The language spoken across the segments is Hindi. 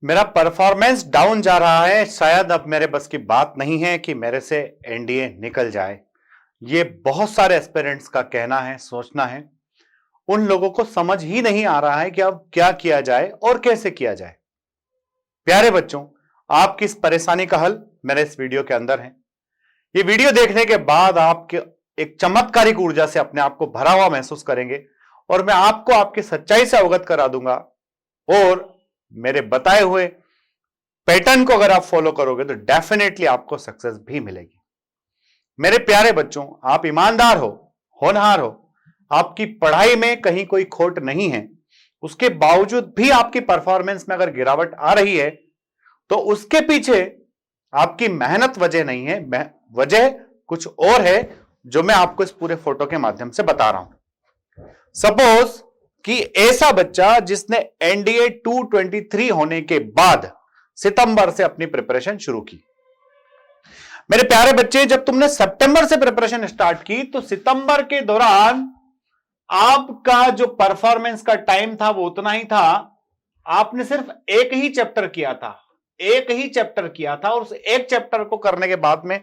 मेरा परफॉर्मेंस डाउन जा रहा है। शायद अब मेरे बस की बात नहीं है कि मेरे से एनडीए निकल जाए। ये बहुत सारे एस्पिरेंट्स का कहना है, सोचना है। उन लोगों को समझ ही नहीं आ रहा है कि अब क्या किया जाए और कैसे किया जाए। प्यारे बच्चों, आपकी इस परेशानी का हल मेरे इस वीडियो के अंदर है। ये वीडियो देखने के बाद आपके एक चमत्कारिक ऊर्जा से अपने आप को भरा हुआ महसूस करेंगे और मैं आपको आपकी सच्चाई से अवगत करा दूंगा। और मेरे बताए हुए पैटर्न को अगर आप फॉलो करोगे तो डेफिनेटली आपको सक्सेस भी मिलेगी। मेरे प्यारे बच्चों, आप ईमानदार हो, होनहार हो, आपकी पढ़ाई में कहीं कोई खोट नहीं है। उसके बावजूद भी आपकी परफॉर्मेंस में अगर गिरावट आ रही है तो उसके पीछे आपकी मेहनत वजह नहीं है, वजह कुछ और है जो मैं आपको इस पूरे फोटो के माध्यम से बता रहा हूं। सपोज कि ऐसा बच्चा जिसने एनडीए 223 होने के बाद सितंबर से अपनी प्रिपरेशन शुरू की। मेरे प्यारे बच्चे, जब तुमने सितंबर से प्रिपरेशन स्टार्ट की तो सितंबर के दौरान आपका जो परफॉर्मेंस का टाइम था वो उतना ही था। आपने सिर्फ एक ही चैप्टर किया था और उस एक चैप्टर को करने के बाद में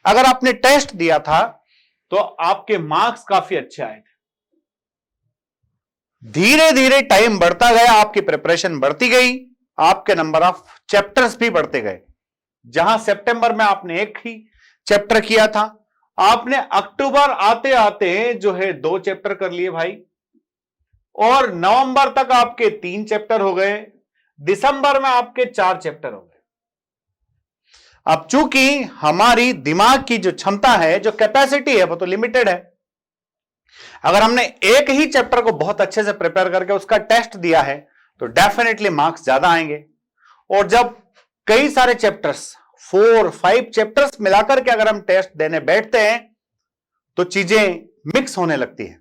अगर आपने टेस्ट दिया था तो आपके मार्क्स काफी अच्छे आए थे। धीरे धीरे टाइम बढ़ता गया, आपकी प्रिपरेशन बढ़ती गई, आपके नंबर ऑफ चैप्टर्स भी बढ़ते गए। जहां सितंबर में आपने एक ही चैप्टर किया था, आपने अक्टूबर आते आते जो है 2 चैप्टर कर लिए भाई, और नवंबर तक आपके 3 चैप्टर हो गए, दिसंबर में आपके 4 चैप्टर हो गए। अब चूंकि हमारी दिमाग की जो क्षमता है, जो कैपेसिटी है, वो तो लिमिटेड है। अगर हमने एक ही चैप्टर को बहुत अच्छे से प्रिपेयर करके उसका टेस्ट दिया है तो डेफिनेटली मार्क्स ज्यादा आएंगे। और जब कई सारे चैप्टर्स, 4-5 चैप्टर्स मिलाकर के अगर हम टेस्ट देने बैठते हैं तो चीजें मिक्स होने लगती है।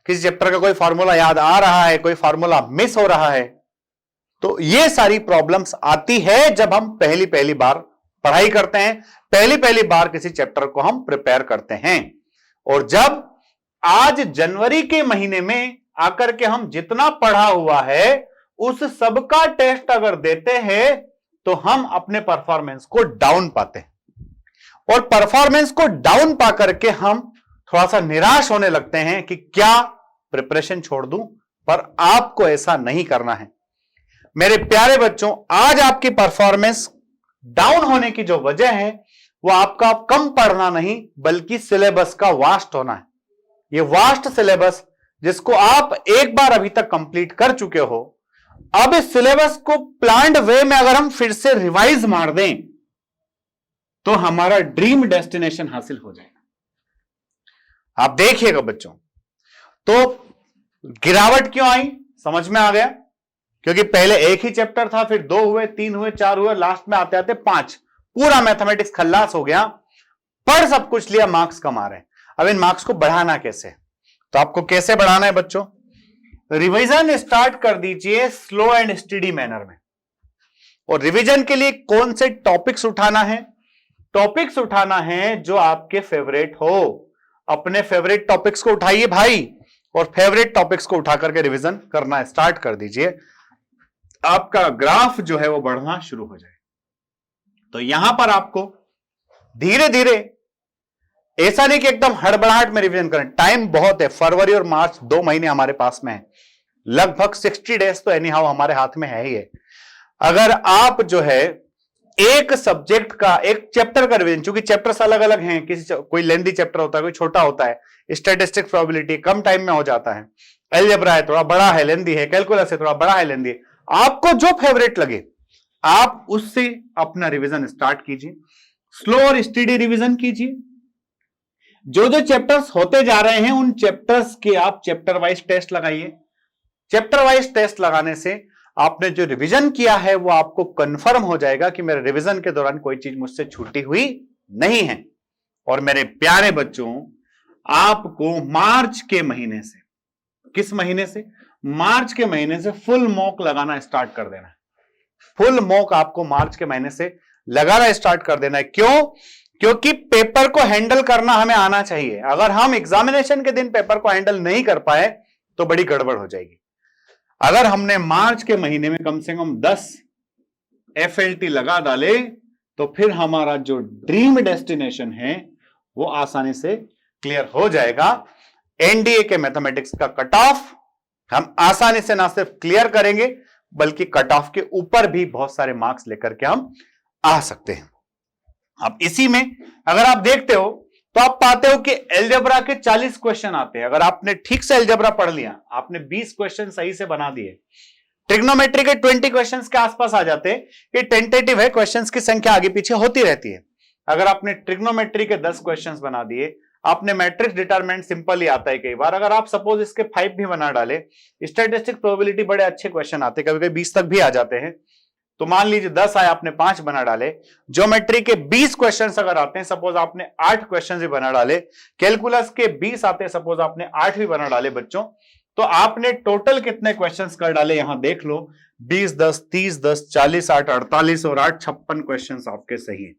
किसी चैप्टर का कोई फार्मूला याद आ रहा है, कोई फार्मूला मिस हो रहा है, तो ये सारी प्रॉब्लम्स आती है जब हम पहली बार पढ़ाई करते हैं, पहली बार किसी चैप्टर को हम प्रिपेयर करते हैं। और जब आज जनवरी के महीने में आकर के हम जितना पढ़ा हुआ है उस सबका टेस्ट अगर देते हैं तो हम अपने परफॉर्मेंस को डाउन पाते हैं। और परफॉर्मेंस को डाउन पा करके हम थोड़ा सा निराश होने लगते हैं कि क्या प्रिपरेशन छोड़ दूं, पर आपको ऐसा नहीं करना है। मेरे प्यारे बच्चों, आज आपकी परफॉर्मेंस डाउन होने की जो वजह है वो आपका कम पढ़ना नहीं बल्कि सिलेबस का वास्ट होना है। ये वास्ट सिलेबस जिसको आप एक बार अभी तक कंप्लीट कर चुके हो, अब इस सिलेबस को प्लान्ड वे में अगर हम फिर से रिवाइज मार दें तो हमारा ड्रीम डेस्टिनेशन हासिल हो जाएगा। आप देखिएगा बच्चों, तो गिरावट क्यों आई समझ में आ गया। क्योंकि पहले एक ही चैप्टर था, फिर 2 हुए, 3 हुए, 4 हुए, लास्ट में आते आते 5। पूरा मैथमेटिक्स खल्लास हो गया, पढ़ सब कुछ लिया, मार्क्स कम आ रहे हैं। अब इन मार्क्स को बढ़ाना कैसे? तो आपको कैसे बढ़ाना है बच्चों? रिवीजन स्टार्ट कर दीजिए स्लो एंड स्टडी मैनर में। और रिवीजन के लिए कौन से टॉपिक्स उठाना है? टॉपिक्स उठाना है जो आपके फेवरेट हो। अपने फेवरेट टॉपिक्स को उठाइए भाई, और फेवरेट टॉपिक्स को उठा करके रिवीजन करना स्टार्ट कर दीजिए। आपका ग्राफ जो है वो बढ़ना शुरू हो जाए। तो यहां पर आपको धीरे धीरे, ऐसा नहीं कि एकदम हड़बड़ाहट में रिवीजन करें। टाइम बहुत है, फरवरी और मार्च 2 महीने हमारे पास में है, लगभग 60 डेज तो एनी हाउ हमारे हाथ में है ही है। अगर आप जो है एक सब्जेक्ट का, एक चैप्टर का रिवीजन, क्योंकि चैप्टर्स अलग अलग हैं, कोई लेंथी चैप्टर होता है, कोई छोटा होता है, स्टैटिस्टिक्स प्रोबेबिलिटी कम टाइम में हो जाता है, अलजेब्रा है थोड़ा बड़ा है लेंथी है, कैलकुलस है थोड़ा बड़ा है लेंथी है। आपको जो फेवरेट लगे आप उससे अपना रिवीजन स्टार्ट कीजिए, स्लो और स्टडी रिवीजन कीजिए। जो जो चैप्टर्स होते जा रहे हैं उन चैप्टर्स के आप चैप्टर वाइज टेस्ट लगाइए। चैप्टर वाइज टेस्ट लगाने से आपने जो रिवीजन किया है वो आपको कंफर्म हो जाएगा कि मेरे रिवीजन के दौरान कोई चीज मुझसे छूटी हुई नहीं है। और मेरे प्यारे बच्चों, आपको मार्च के महीने से, किस महीने से? मार्च के महीने से फुल मॉक लगाना स्टार्ट कर देना है। फुल मॉक आपको मार्च के महीने से लगाना स्टार्ट कर देना है। क्यों? क्योंकि पेपर को हैंडल करना हमें आना चाहिए। अगर हम एग्जामिनेशन के दिन पेपर को हैंडल नहीं कर पाए तो बड़ी गड़बड़ हो जाएगी। अगर हमने मार्च के महीने में कम से कम 10 FLT लगा डाले तो फिर हमारा जो ड्रीम डेस्टिनेशन है वो आसानी से क्लियर हो जाएगा। एनडीए के मैथमेटिक्स का कट ऑफ हम आसानी से ना सिर्फ क्लियर करेंगे बल्कि कट ऑफ के ऊपर भी बहुत सारे मार्क्स लेकर के हम आ सकते हैं। अब इसी में अगर आप देखते हो तो आप पाते हो कि एलजेब्रा के 40 क्वेश्चन आते हैं। अगर आपने ठीक से एलजेब्रा पढ़ लिया, आपने 20 क्वेश्चन सही से बना दिए, ट्रिग्नोमेट्री के 20 क्वेश्चंस के आसपास आ जाते हैं। ये टेंटेटिव है, क्वेश्चंस की संख्या आगे पीछे होती रहती है। अगर आपने ट्रिग्नोमेट्री के 10 क्वेश्चंस बना दिए, आपने मैट्रिक्स डिटरमिनेंट सिंपल ही आता है कई बार, अगर आप सपोज इसके 5 भी बना डाले, स्टैटिस्टिक प्रोबेबिलिटी बड़े अच्छे क्वेश्चन आते हैं, कभी कभी 20 तक भी आ जाते हैं। तो मान लीजिए 10 आए, आपने 5 बना डाले। ज्योमेट्री के 20 क्वेश्चन अगर आते हैं, सपोज आपने 8 क्वेश्चन भी बना डाले। कैलकुलस के 20 आते हैं, सपोज आपने 8 भी बना डाले बच्चों, तो आपने टोटल कितने क्वेश्चंस कर डाले यहां देख लो। 20 10 30 10 40 8 48 और 8 56 क्वेश्चंस आपके सही हैं।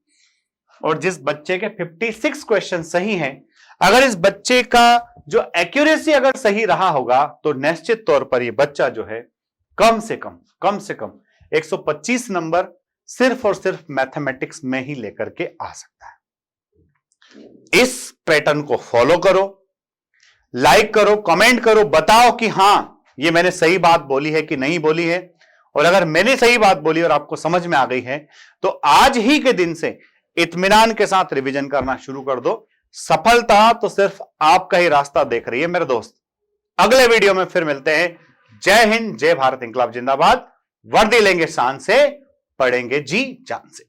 और जिस बच्चे के 56 क्वेश्चन सही हैं, अगर इस बच्चे का जो एक्यूरेसी अगर सही रहा होगा तो निश्चित तौर पर ये बच्चा जो है कम से कम 125 नंबर सिर्फ और सिर्फ मैथमेटिक्स में ही लेकर के आ सकता है। इस पैटर्न को फॉलो करो, लाइक करो, कमेंट करो, बताओ कि हां ये मैंने सही बात बोली है कि नहीं बोली है। और अगर मैंने सही बात बोली और आपको समझ में आ गई है तो आज ही के दिन से इत्मीनान के साथ रिवीजन करना शुरू कर दो। सफलता तो सिर्फ आपका ही रास्ता देख रही है मेरे दोस्त। अगले वीडियो में फिर मिलते हैं। जय हिंद, जय भारत, इंकलाब जिंदाबाद। वर्दी लेंगे शान से, पढ़ेंगे जी जान से।